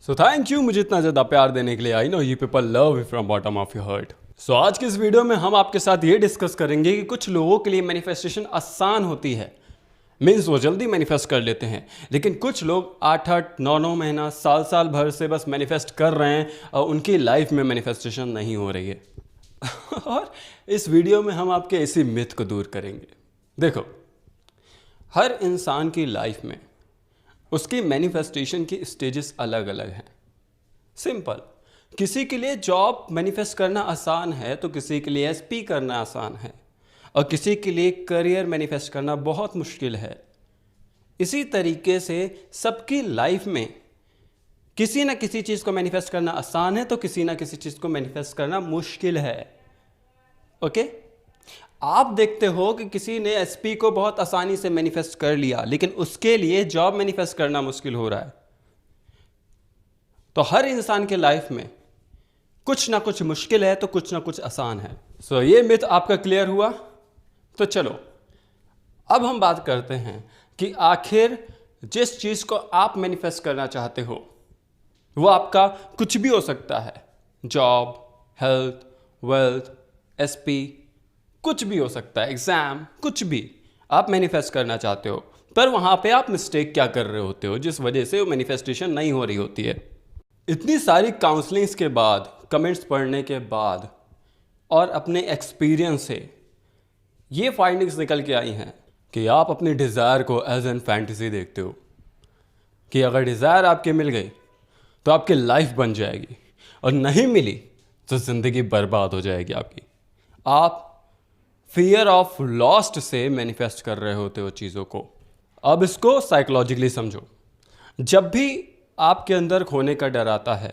So thank you मुझे इतना ज़्यादा प्यार देने के लिए। I know you people love you from bottom of your heart. So आज की इस वीडियो में हम आपके साथ ये डिस्कस करेंगे कि कुछ लोगों के लिए मैनिफेस्टेशन आसान होती है, मीन्स वो जल्दी मैनिफेस्ट कर लेते हैं, लेकिन कुछ लोग 8-8 9-9 महीना साल भर से बस मैनिफेस्ट कर रहे हैं और उनकी लाइफ में मैनिफेस्टेशन नहीं हो रही है। और इस वीडियो में हम आपके इसी मिथ को दूर करेंगे। देखो, हर इंसान की लाइफ में उसकी मैनिफेस्टेशन की स्टेजेस अलग अलग हैं। सिंपल, किसी के लिए जॉब मैनिफेस्ट करना आसान है तो किसी के लिए एसपी करना आसान है, और किसी के लिए करियर मैनिफेस्ट करना बहुत मुश्किल है। इसी तरीके से सबकी लाइफ में किसी ना किसी चीज़ को मैनिफेस्ट करना आसान है तो किसी ना किसी चीज़ को मैनिफेस्ट करना मुश्किल है। ओके? आप देखते हो कि किसी ने एसपी को बहुत आसानी से मैनिफेस्ट कर लिया, लेकिन उसके लिए जॉब मैनिफेस्ट करना मुश्किल हो रहा है। तो हर इंसान के लाइफ में कुछ ना कुछ मुश्किल है तो कुछ ना कुछ आसान है। सो ये मिथ आपका क्लियर हुआ? तो चलो अब हम बात करते हैं कि आखिर जिस चीज़ को आप मैनिफेस्ट करना चाहते हो वो आपका कुछ भी हो सकता है। जॉब, हेल्थ, वेल्थ, एसपी, कुछ भी हो सकता है, एग्जाम, कुछ भी आप मैनिफेस्ट करना चाहते हो, पर वहाँ पे आप मिस्टेक क्या कर रहे होते हो जिस वजह से वो मैनिफेस्टेशन नहीं हो रही होती है। इतनी सारी काउंसलिंग्स के बाद, कमेंट्स पढ़ने के बाद और अपने एक्सपीरियंस से ये फाइंडिंग्स निकल के आई हैं कि आप अपनी डिज़ायर को एज एन फैंटेसी देखते हो कि अगर डिज़ायर आपके मिल गई तो आपकी लाइफ बन जाएगी, और नहीं मिली तो ज़िंदगी बर्बाद हो जाएगी आपकी। आप फियर ऑफ लॉस्ट से मैनिफेस्ट कर रहे होते हो चीज़ों को। अब इसको साइकोलॉजिकली समझो। जब भी आपके अंदर खोने का डर आता है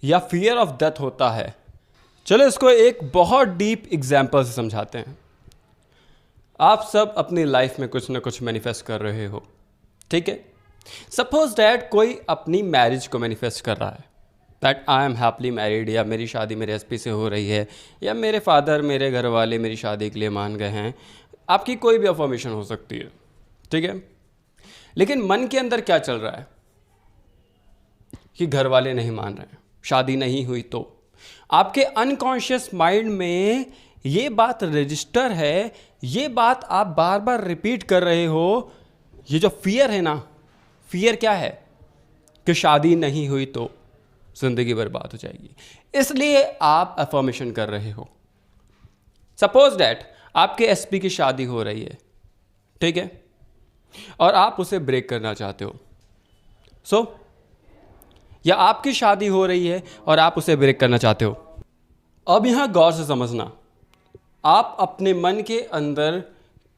या फियर ऑफ डेथ होता है, चलो इसको एक बहुत डीप एग्जाम्पल से समझाते हैं। आप सब अपनी लाइफ में कुछ ना कुछ मैनिफेस्ट कर रहे हो, ठीक है? सपोज डैट कोई अपनी मैरिज को मैनिफेस्ट कर रहा है, that I am happily married, या मेरी शादी मेरे एसपी से हो रही है, या मेरे फादर, मेरे घर वाले मेरी शादी के लिए मान गए हैं। आपकी कोई भी अफर्मेशन हो सकती है, ठीक है? लेकिन मन के अंदर क्या चल रहा है कि घर वाले नहीं मान रहे हैं, शादी नहीं हुई। तो आपके अनकॉन्शियस माइंड में ये बात रजिस्टर है, ये बात आप बार बार रिपीट कर रहे हो। ये जो फियर है ना, फियर क्या है कि शादी नहीं हुई तो जिंदगी बर्बाद हो जाएगी, इसलिए आप अफर्मेशन कर रहे हो। सपोज डैट आपके एसपी की शादी हो रही है, ठीक है, और आप उसे ब्रेक करना चाहते हो। या आपकी शादी हो रही है और आप उसे ब्रेक करना चाहते हो। अब यहां गौर से समझना, आप अपने मन के अंदर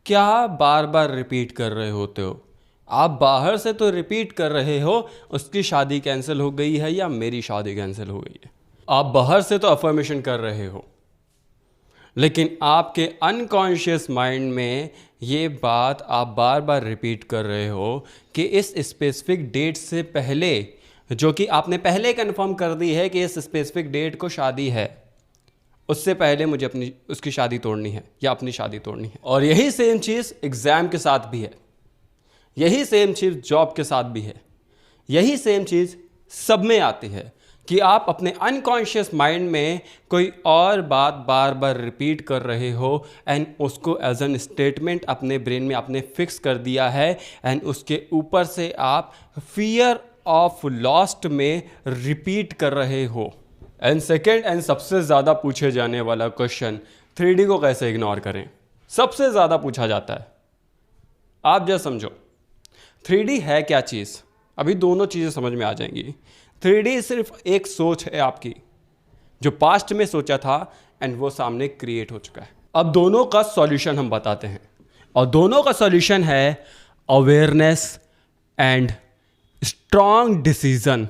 क्या बार बार रिपीट कर रहे होते हो। आप बाहर से तो रिपीट कर रहे हो उसकी शादी कैंसिल हो गई है या मेरी शादी कैंसिल हो गई है। आप बाहर से तो अफर्मेशन कर रहे हो, लेकिन आपके अनकॉन्शियस माइंड में ये बात आप बार बार रिपीट कर रहे हो कि इस स्पेसिफिक डेट से पहले, जो कि आपने पहले कंफर्म कर दी है कि इस स्पेसिफिक डेट को शादी है, उससे पहले मुझे उसकी शादी तोड़नी है या अपनी शादी तोड़नी है। और यही सेम चीज़ एग्ज़ाम के साथ भी है, यही सेम चीज़ जॉब के साथ भी है, यही सेम चीज़ सब में आती है कि आप अपने अनकॉन्शियस माइंड में कोई और बात बार बार रिपीट कर रहे हो, एंड उसको एज एन स्टेटमेंट अपने ब्रेन में आपने फिक्स कर दिया है, एंड उसके ऊपर से आप फियर ऑफ लॉस्ट में रिपीट कर रहे हो। एंड सेकेंड एंड सबसे ज़्यादा पूछे जाने वाला क्वेश्चन, 3D को कैसे इग्नोर करें, सबसे ज़्यादा पूछा जाता है। आप जरा समझो 3D है क्या चीज़। अभी दोनों चीज़ें समझ में आ जाएंगी। 3D सिर्फ एक सोच है आपकी, जो पास्ट में सोचा था एंड वो सामने क्रिएट हो चुका है। अब दोनों का सॉल्यूशन हम बताते हैं, और दोनों का सॉल्यूशन है awareness and strong decision.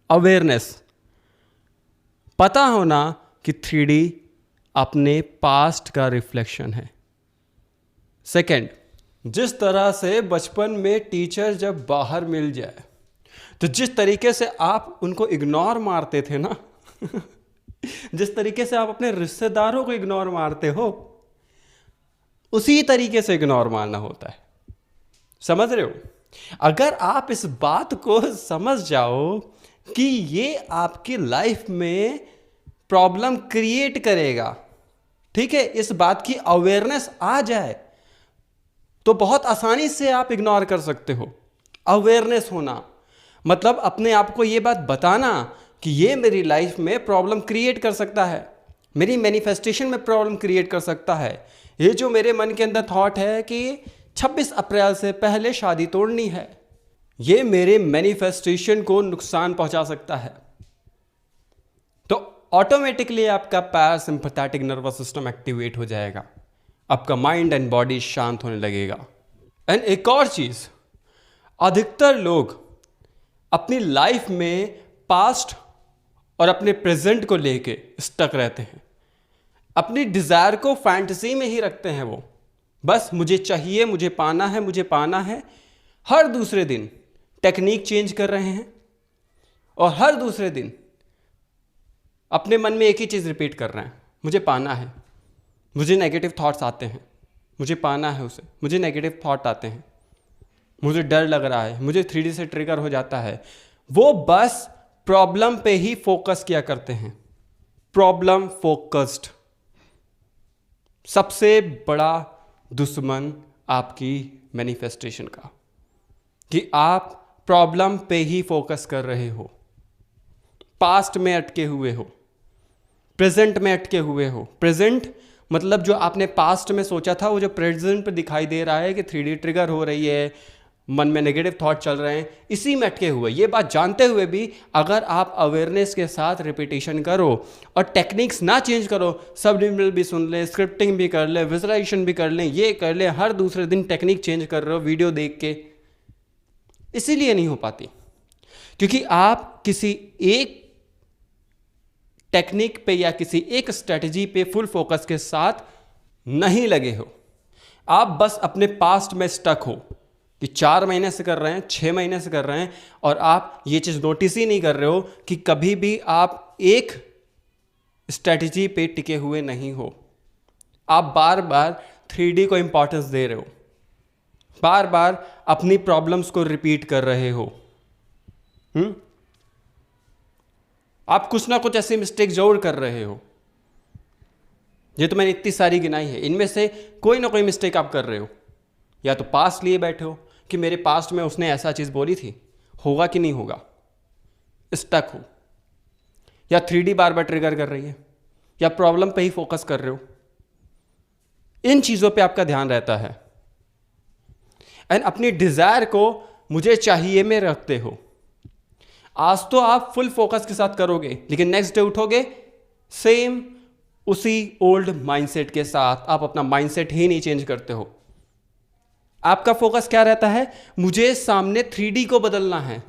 Awareness, पता होना कि 3D अपने पास्ट का रिफ्लेक्शन है। सेकंड, जिस तरह से बचपन में टीचर जब बाहर मिल जाए तो जिस तरीके से आप उनको इग्नोर मारते थे ना जिस तरीके से आप अपने रिश्तेदारों को इग्नोर मारते हो, उसी तरीके से इग्नोर मारना होता है। समझ रहे हो? अगर आप इस बात को समझ जाओ कि ये आपकी लाइफ में प्रॉब्लम क्रिएट करेगा, ठीक है, इस बात की अवेयरनेस आ जाए तो बहुत आसानी से आप इग्नोर कर सकते हो। अवेयरनेस होना मतलब अपने आप को ये बात बताना कि ये मेरी लाइफ में प्रॉब्लम क्रिएट कर सकता है, मेरी मैनिफेस्टेशन में प्रॉब्लम क्रिएट कर सकता है। ये जो मेरे मन के अंदर थॉट है कि 26 अप्रैल से पहले शादी तोड़नी है, ये मेरे मैनिफेस्टेशन को नुकसान पहुंचा सकता है। तो ऑटोमेटिकली आपका पैरासिम्पैथेटिक नर्वस सिस्टम एक्टिवेट हो जाएगा, आपका माइंड एंड बॉडी शांत होने लगेगा। एंड एक और चीज, अधिकतर लोग अपनी लाइफ में पास्ट और अपने प्रेजेंट को लेके स्टक रहते हैं, अपनी डिजायर को फैंटेसी में ही रखते हैं। वो बस मुझे चाहिए, मुझे पाना है, मुझे पाना है। हर दूसरे दिन टेक्निक चेंज कर रहे हैं और हर दूसरे दिन अपने मन में एक ही चीज़ रिपीट कर रहे हैं, मुझे पाना है। मुझे नेगेटिव थॉट्स आते हैं, मुझे पाना है उसे, मुझे नेगेटिव थॉट आते हैं, मुझे डर लग रहा है, मुझे 3D से ट्रिगर हो जाता है। वो बस प्रॉब्लम पे ही फोकस किया करते हैं, प्रॉब्लम फोकस्ड। सबसे बड़ा दुश्मन आपकी मैनिफेस्टेशन का, कि आप प्रॉब्लम पे ही फोकस कर रहे हो, पास्ट में अटके हुए हो, प्रेजेंट में अटके हुए हो। प्रेजेंट मतलब जो आपने पास्ट में सोचा था वो जो प्रेजेंट पे दिखाई दे रहा है कि 3D ट्रिगर हो रही है, मन में नेगेटिव थॉट चल रहे हैं, इसी में अटके हुए। ये बात जानते हुए भी अगर आप अवेयरनेस के साथ रिपीटेशन करो और टेक्निक्स ना चेंज करो, सबलिमिनल भी सुन लें, स्क्रिप्टिंग भी कर लें, विजुअलाइजेशन भी कर लें, ये कर लें, हर दूसरे दिन टेक्निक चेंज कर रहे हो वीडियो देख के, इसीलिए नहीं हो पाती क्योंकि आप किसी एक टेक्निक पे या किसी एक स्ट्रेटजी पे फुल फोकस के साथ नहीं लगे हो। आप बस अपने पास्ट में स्टक हो कि 4 महीने से कर रहे हैं, 6 महीने से कर रहे हैं, और आप ये चीज़ नोटिस ही नहीं कर रहे हो कि कभी भी आप एक स्ट्रेटजी पे टिके हुए नहीं हो। आप बार बार 3D को इंपॉर्टेंस दे रहे हो, बार बार अपनी प्रॉब्लम्स को रिपीट कर रहे हो। आप कुछ ना कुछ ऐसी मिस्टेक जरूर कर रहे हो। ये तो मैंने इतनी सारी गिनाई है, इनमें से कोई ना कोई मिस्टेक आप कर रहे हो। या तो पास्ट लिए बैठे हो कि मेरे पास्ट में उसने ऐसा चीज़ बोली थी, होगा कि नहीं होगा, स्टक हो। या 3D बार बार ट्रिगर कर रही है, या प्रॉब्लम पे ही फोकस कर रहे हो। इन चीज़ों पे आपका ध्यान रहता है एंड अपनी डिज़ायर को मुझे चाहिए में रखते हो। आज तो आप फुल फोकस के साथ करोगे, लेकिन नेक्स्ट डे उठोगे सेम उसी ओल्ड माइंडसेट के साथ। आप अपना माइंडसेट ही नहीं चेंज करते हो। आपका फोकस क्या रहता है, मुझे सामने 3D को बदलना है,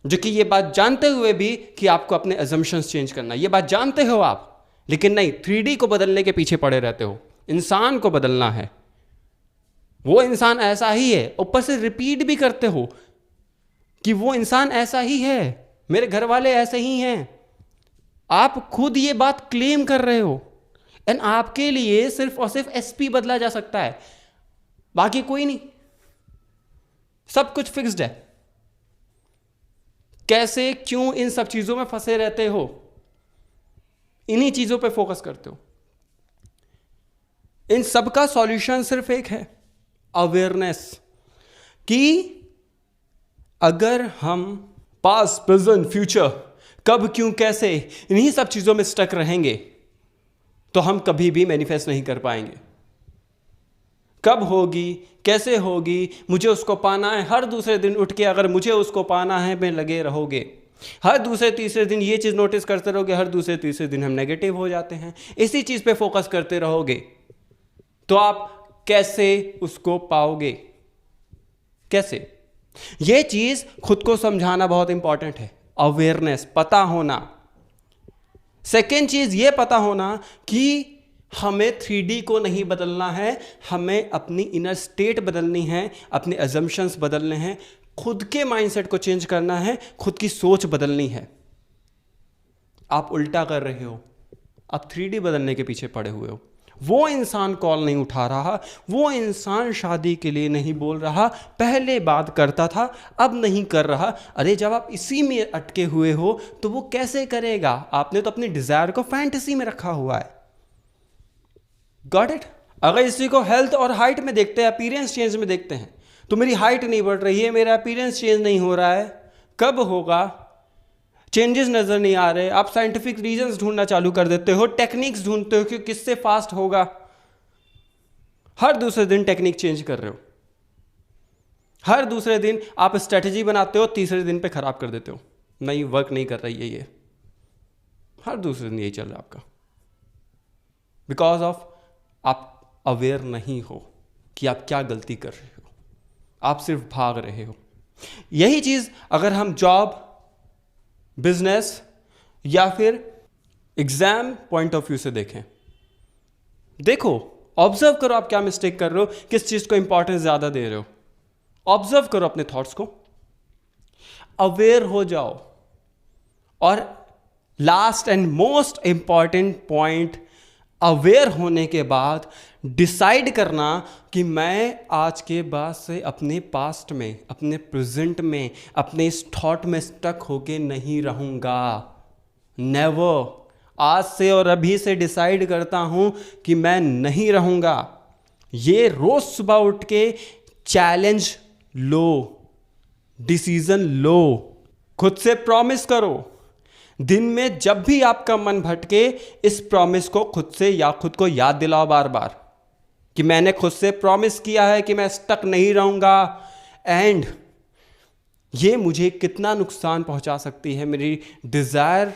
जो कि ये बात जानते हुए भी कि आपको अपने अजम्पशंस चेंज करना है। ये बात जानते हो आप, लेकिन नहीं, 3D को बदलने के पीछे पड़े रहते हो। इंसान को बदलना है, वो इंसान ऐसा ही है, ऊपर से रिपीट भी करते हो कि वो इंसान ऐसा ही है, मेरे घर वाले ऐसे ही हैं। आप खुद ये बात क्लेम कर रहे हो एंड आपके लिए सिर्फ और सिर्फ SP बदला जा सकता है, बाकी कोई नहीं। सब कुछ फिक्स्ड है। कैसे, क्यों इन सब चीजों में फंसे रहते हो, इन्हीं चीजों पे फोकस करते हो। इन सब का सॉल्यूशन सिर्फ एक है, अवेयरनेस। कि अगर हम पास्ट, प्रेजेंट, फ्यूचर, कब, क्यों, कैसे, इन्हीं सब चीजों में स्टक रहेंगे तो हम कभी भी मैनिफेस्ट नहीं कर पाएंगे। कब होगी, कैसे होगी, मुझे उसको पाना है, हर दूसरे दिन उठ के अगर मुझे उसको पाना है में लगे रहोगे। हर दूसरे तीसरे दिन ये चीज़ नोटिस करते रहोगे, हर दूसरे तीसरे दिन हम नेगेटिव हो जाते हैं, इसी चीज़ पे फोकस करते रहोगे, तो आप कैसे उसको पाओगे? कैसे? ये चीज़ खुद को समझाना बहुत इंपॉर्टेंट है। अवेयरनेस, पता होना। सेकेंड चीज़ ये पता होना कि हमें 3D को नहीं बदलना है, हमें अपनी इनर स्टेट बदलनी है, अपने अजम्पशंस बदलने हैं, खुद के माइंडसेट को चेंज करना है, खुद की सोच बदलनी है। आप उल्टा कर रहे हो, आप 3D बदलने के पीछे पड़े हुए हो। वो इंसान कॉल नहीं उठा रहा, वो इंसान शादी के लिए नहीं बोल रहा, पहले बात करता था अब नहीं कर रहा। अरे जब आप इसी में अटके हुए हो तो वो कैसे करेगा? आपने तो अपनी डिजायर को फैंटेसी में रखा हुआ है। Got it? अगर इसी को हेल्थ और हाइट में देखते हैं, अपीयरेंस चेंज में देखते हैं, तो मेरी हाइट नहीं बढ़ रही है, मेरा अपीयरेंस चेंज नहीं हो रहा है, कब होगा? चेंजेस नजर नहीं आ रहे, आप साइंटिफिक रीजंस ढूंढना चालू कर देते हो, टेक्निक्स ढूंढते हो कि किससे फास्ट होगा। हर दूसरे दिन टेक्निक चेंज कर रहे हो, हर दूसरे दिन आप स्ट्रेटजी बनाते हो, तीसरे दिन पे खराब कर देते हो, नहीं वर्क नहीं कर रही है ये, हर दूसरे दिन यही चल रहा है आपका। बिकॉज ऑफ आप अवेयर नहीं हो कि आप क्या गलती कर रहे हो, आप सिर्फ भाग रहे हो। यही चीज अगर हम जॉब, बिजनेस या फिर एग्जाम पॉइंट ऑफ व्यू से देखें, देखो, ऑब्जर्व करो आप क्या मिस्टेक कर रहे हो, किस चीज को इंपॉर्टेंस ज्यादा दे रहे हो। ऑब्जर्व करो अपने थॉट्स को, अवेयर हो जाओ। और last and most important point, aware होने के बाद डिसाइड करना कि मैं आज के बाद से अपने पास्ट में, अपने प्रेजेंट में, अपने इस थॉट में स्टक होके नहीं रहूंगा। नेवर। आज से और अभी से डिसाइड करता हूं कि मैं नहीं रहूंगा। ये रोज सुबह उठ के चैलेंज लो, डिसीजन लो, खुद से प्रॉमिस करो। दिन में जब भी आपका मन भटके, इस प्रॉमिस को खुद से या खुद को याद दिलाओ बार बार कि मैंने खुद से प्रॉमिस किया है कि मैं स्टक नहीं रहूंगा। एंड ये मुझे कितना नुकसान पहुंचा सकती है, मेरी डिजायर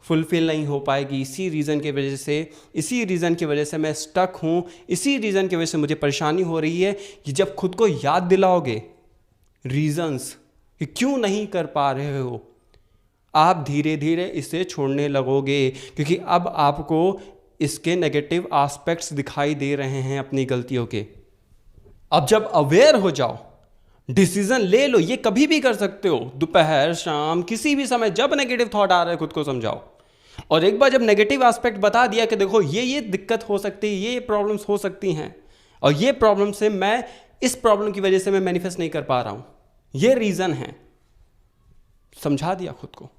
फुलफिल नहीं हो पाएगी इसी रीज़न की वजह से, इसी रीज़न की वजह से मैं स्टक हूँ, इसी रीज़न की वजह से मुझे परेशानी हो रही है। कि जब खुद को याद दिलाओगे रीजंस कि क्यों नहीं कर पा रहे हो, आप धीरे धीरे इसे छोड़ने लगोगे, क्योंकि अब आपको इसके नेगेटिव एस्पेक्ट्स दिखाई दे रहे हैं अपनी गलतियों के। अब जब अवेयर हो जाओ, डिसीजन ले लो। ये कभी भी कर सकते हो, दोपहर, शाम, किसी भी समय जब नेगेटिव थॉट आ रहा है खुद को समझाओ। और एक बार जब नेगेटिव एस्पेक्ट बता दिया कि देखो ये दिक्कत हो सकती है, ये प्रॉब्लम्स हो सकती हैं, और ये प्रॉब्लम से मैं, इस प्रॉब्लम की वजह से मैं मैनिफेस्ट नहीं कर पा रहा हूं, ये रीजन है, समझा दिया खुद को।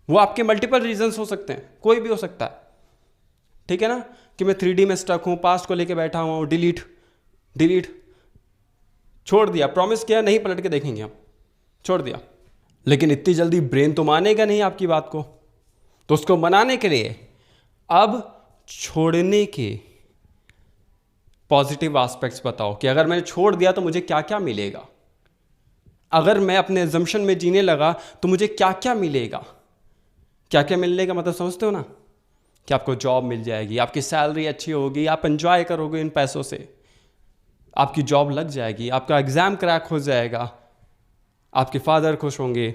वो आपके मल्टीपल रीजंस हो सकते हैं, कोई भी हो सकता है, ठीक है ना, कि मैं 3D में स्टक हूं, पास्ट को लेके बैठा हूं, डिलीट छोड़ दिया, प्रॉमिस किया नहीं पलट के देखेंगे हम, छोड़ दिया। लेकिन इतनी जल्दी ब्रेन तो मानेगा नहीं आपकी बात को, तो उसको मनाने के लिए अब छोड़ने के पॉजिटिव एस्पेक्ट्स बताओ कि अगर मैंने छोड़ दिया तो मुझे क्या क्या मिलेगा, अगर मैं अपने अजम्पशन में जीने लगा तो मुझे क्या क्या मिलेगा। क्या क्या मिलने का मतलब समझते हो ना, कि आपको जॉब मिल जाएगी, आपकी सैलरी अच्छी होगी, आप एंजॉय करोगे इन पैसों से, आपकी जॉब लग जाएगी, आपका एग्जाम क्रैक हो जाएगा, आपके फादर खुश होंगे,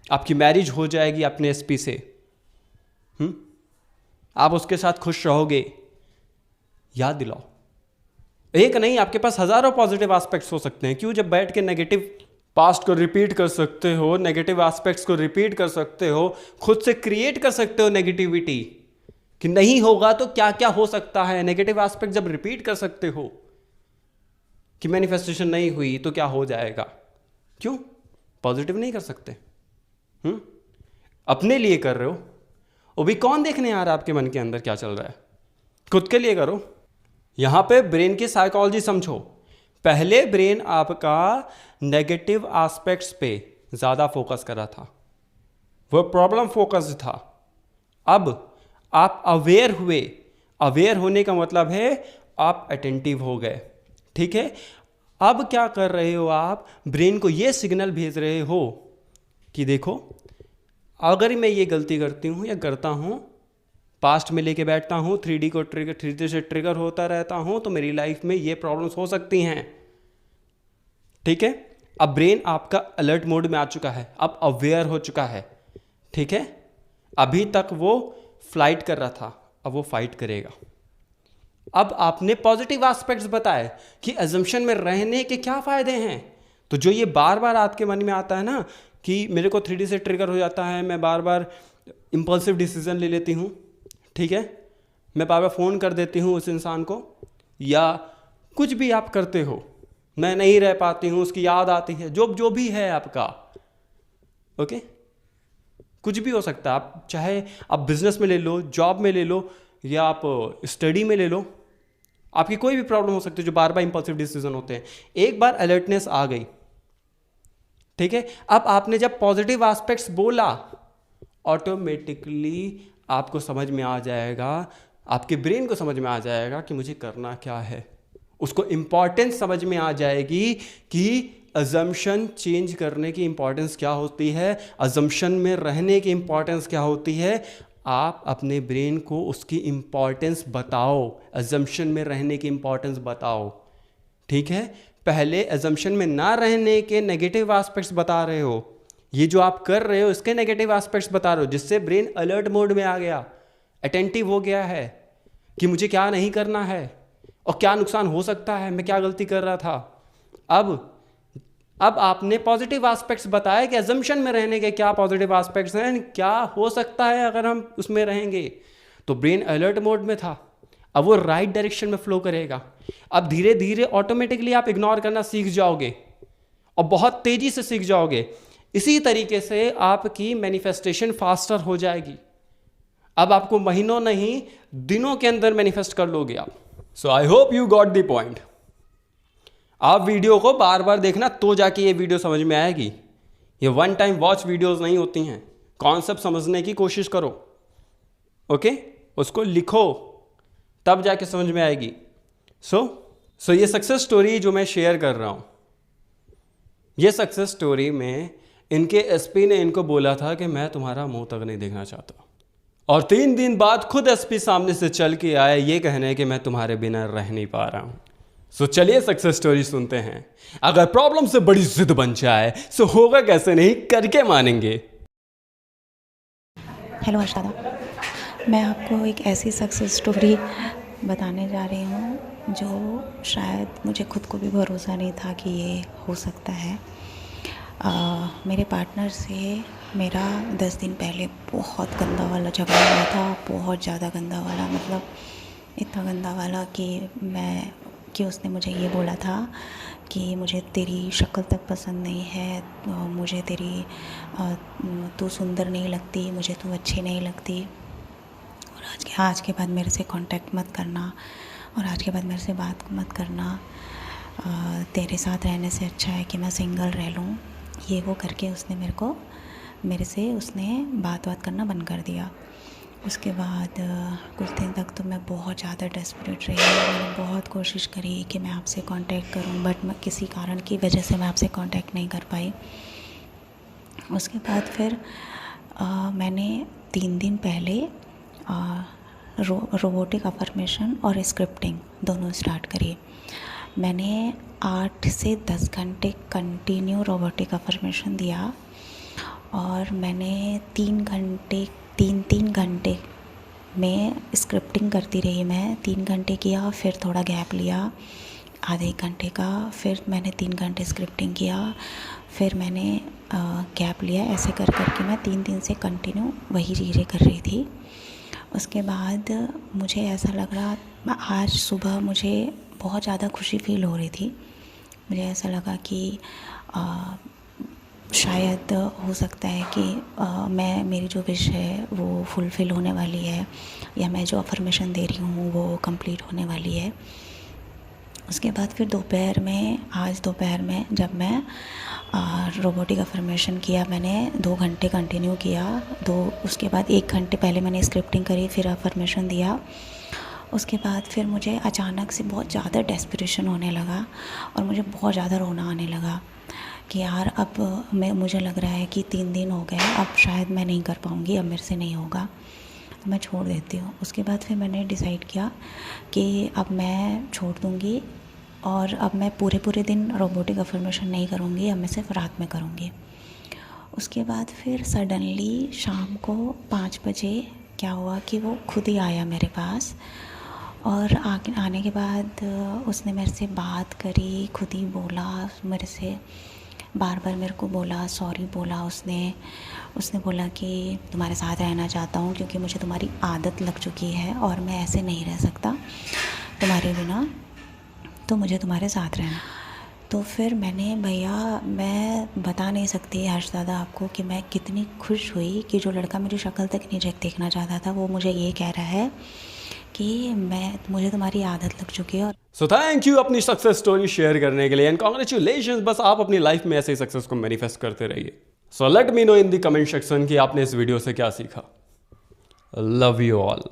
आपकी मैरिज हो जाएगी अपने एसपी से, आप उसके साथ खुश रहोगे। याद दिलाओ, एक नहीं, आपके पास हजारों पॉजिटिव एस्पेक्ट्स हो सकते हैं। क्यों? जब बैठ के नेगेटिव पास्ट को रिपीट कर सकते हो, नेगेटिव एस्पेक्ट्स को रिपीट कर सकते हो, खुद से क्रिएट कर सकते हो नेगेटिविटी कि नहीं होगा तो क्या क्या हो सकता है। नेगेटिव एस्पेक्ट जब रिपीट कर सकते हो कि मैनिफेस्टेशन नहीं हुई तो क्या हो जाएगा, क्यों पॉजिटिव नहीं कर सकते? अपने लिए कर रहे हो, वो भी कौन देखने आ रहा है आपके मन के अंदर क्या चल रहा है, खुद के लिए करो। यहां पे ब्रेन की साइकोलॉजी समझो। पहले ब्रेन आपका नेगेटिव एस्पेक्ट्स पे ज्यादा फोकस कर रहा था, वो प्रॉब्लम फोकस्ड था। अब आप अवेयर हुए, अवेयर होने का मतलब है आप अटेंटिव हो गए, ठीक है। अब क्या कर रहे हो आप, ब्रेन को ये सिग्नल भेज रहे हो कि देखो अगर मैं ये गलती करती हूँ या करता हूँ, पास्ट में लेके बैठता हूँ, 3D को थ्री से ट्रिगर होता रहता हूँ, तो मेरी लाइफ में ये प्रॉब्लम्स हो सकती हैं, ठीक है। अब ब्रेन आपका अलर्ट मोड में आ चुका है, अब अवेयर हो चुका है, ठीक है। अभी तक वो फ्लाइट कर रहा था, अब वो फाइट करेगा। अब आपने पॉजिटिव एस्पेक्ट्स बताए कि अजम्पशन में रहने के क्या फायदे हैं। तो जो ये बार बार आपके मन में आता है ना कि मेरे को 3D से ट्रिगर हो जाता है, मैं बार बार इम्पल्सिव डिसीजन ले लेती हूँ, ठीक है, मैं बार बार फ़ोन कर देती हूँ उस इंसान को, या कुछ भी आप करते हो, मैं नहीं रह पाती हूँ, उसकी याद आती है, जो भी है आपका, ओके, कुछ भी हो सकता है। आप चाहे आप बिजनेस में ले लो, जॉब में ले लो, या आप स्टडी में ले लो, आपकी कोई भी प्रॉब्लम हो सकती है जो बार बार इंपल्सिव डिसीजन होते हैं। एक बार अलर्टनेस आ गई, ठीक है, अब आपने जब पॉजिटिव एस्पेक्ट्स बोला, ऑटोमेटिकली आपको समझ में आ जाएगा, आपके ब्रेन को समझ में आ जाएगा कि मुझे करना क्या है। उसको इंपॉर्टेंस समझ में आ जाएगी कि अजम्पशन चेंज करने की इंपॉर्टेंस क्या होती है, अजम्पशन में रहने की इंपॉर्टेंस क्या होती है। आप अपने ब्रेन को उसकी इंपॉर्टेंस बताओ, अजम्पशन में रहने की इंपॉर्टेंस बताओ, ठीक है। पहले अजम्पशन में ना रहने के नेगेटिव एस्पेक्ट्स बता रहे हो, ये जो आप कर रहे हो इसके नेगेटिव एस्पेक्ट्स बता रहे हो, जिससे ब्रेन अलर्ट मोड में आ गया, अटेंटिव हो गया है कि मुझे क्या नहीं करना है और क्या नुकसान हो सकता है, मैं क्या गलती कर रहा था। अब आपने पॉजिटिव एस्पेक्ट्स बताया कि अजम्पशन में रहने के क्या पॉजिटिव एस्पेक्ट्स हैं, क्या हो सकता है अगर हम उसमें रहेंगे। तो ब्रेन अलर्ट मोड में था, अब वो राइट डायरेक्शन में फ्लो करेगा। अब धीरे धीरे ऑटोमेटिकली आप इग्नोर करना सीख जाओगे और बहुत तेजी से सीख जाओगे। इसी तरीके से आपकी मैनिफेस्टेशन फास्टर हो जाएगी। अब आपको महीनों नहीं दिनों के अंदर मैनिफेस्ट कर लोगे आप। So I hope you got the point. आप वीडियो को बार बार देखना तो जाके ये वीडियो समझ में आएगी। ये वन टाइम वॉच वीडियोस नहीं होती हैं। कॉन्सेप्ट समझने की कोशिश करो, ओके, उसको लिखो, तब जाके समझ में आएगी। सो ये सक्सेस स्टोरी जो मैं शेयर कर रहा हूँ, ये सक्सेस स्टोरी में इनके एसपी ने इनको बोला था कि मैं तुम्हारा मुंह तक नहीं देखना चाहता, और 3 दिन बाद खुद एसपी सामने से चल के आए ये कहने कि मैं तुम्हारे बिना रह नहीं पा रहा हूँ। सो चलिए सक्सेस स्टोरी सुनते हैं। अगर प्रॉब्लम से बड़ी जिद बन जाए सो होगा कैसे नहीं, करके मानेंगे। हेलो हर्ष दादा, मैं आपको एक ऐसी सक्सेस स्टोरी बताने जा रही हूँ जो शायद मुझे खुद को भी भरोसा नहीं था कि ये हो सकता है। मेरे पार्टनर से मेरा 10 दिन पहले बहुत गंदा वाला झगड़ा हुआ था, बहुत ज़्यादा गंदा वाला, मतलब इतना गंदा वाला कि उसने मुझे ये बोला था कि मुझे तेरी शक्ल तक पसंद नहीं है, मुझे तू सुंदर नहीं लगती, मुझे तू अच्छी नहीं लगती, और आज के बाद मेरे से कांटेक्ट मत करना, और आज के बाद मेरे से बात मत करना, तेरे साथ रहने से अच्छा है कि मैं सिंगल रह लूँ। ये वो करके उसने मेरे से बात करना बंद कर दिया। उसके बाद कुछ दिन तक तो मैं बहुत ज़्यादा डेस्परेट रही। मैंने बहुत कोशिश करी कि मैं आपसे कांटेक्ट करूं, बट मैं किसी कारण की वजह से मैं आपसे कांटेक्ट नहीं कर पाई। उसके बाद फिर मैंने 3 दिन पहले रोबोटिक अफर्मेशन और स्क्रिप्टिंग दोनों स्टार्ट करी। मैंने 8 से 10 घंटे कंटिन्यू रोबोटिक अफर्मेशन दिया, और मैंने 3 घंटे में स्क्रिप्टिंग करती रही। मैं 3 घंटे किया, फिर थोड़ा गैप लिया आधे 1 घंटे का, फिर मैंने 3 घंटे स्क्रिप्टिंग किया, फिर मैंने गैप लिया। ऐसे कर करके मैं 3 दिन से कंटिन्यू वही चीज़ें कर रही थी। उसके बाद मुझे ऐसा लग रहा, आज सुबह मुझे बहुत ज़्यादा खुशी फील हो रही थी। मुझे ऐसा लगा कि शायद हो सकता है कि मेरी जो विश है वो फुलफ़िल होने वाली है, या मैं जो अफर्मेशन दे रही हूँ वो कंप्लीट होने वाली है। उसके बाद फिर आज दोपहर में जब मैं रोबोटिक अफर्मेशन किया, मैंने 2 घंटे कंटिन्यू किया। उसके बाद 1 घंटे पहले मैंने स्क्रिप्टिंग करी, फिर अफर्मेशन दिया। उसके बाद फिर मुझे अचानक से बहुत ज़्यादा डेस्परेशन होने लगा, और मुझे बहुत ज़्यादा रोना आने लगा कि यार अब मुझे लग रहा है कि 3 दिन हो गए, अब शायद मैं नहीं कर पाऊँगी, अब मेरे से नहीं होगा, तो मैं छोड़ देती हूँ। उसके बाद फिर मैंने डिसाइड किया कि अब मैं छोड़ दूँगी, और अब मैं पूरे दिन रोबोटिक अफर्मेशन नहीं करूँगी, अब मैं सिर्फ रात में करूँगी। उसके बाद फिर सडनली शाम को 5 बजे क्या हुआ कि वो खुद ही आया मेरे पास, और आने के बाद उसने मेरे से बात करी, खुद ही बोला मेरे से बार बार मेरे को बोला, सॉरी बोला उसने बोला कि तुम्हारे साथ रहना चाहता हूँ क्योंकि मुझे तुम्हारी आदत लग चुकी है और मैं ऐसे नहीं रह सकता तुम्हारे बिना, तो मुझे तुम्हारे साथ रहना। तो फिर मैंने, भैया मैं बता नहीं सकती हर्षदादा आपको कि मैं कितनी खुश हुई कि जो लड़का मेरी शक्ल तक नहीं देखना चाहता था वो मुझे ये कह रहा है कि मुझे तुम्हारी आदत लग चुकी है। सो थैंक यू अपनी सक्सेस स्टोरी शेयर करने के लिए एंड कॉन्ग्रेचुलेशंस। बस आप अपनी लाइफ में ऐसे ही सक्सेस को मैनिफेस्ट करते रहिए। So let me know in the comment section कि आपने इस वीडियो से क्या सीखा। Love you all.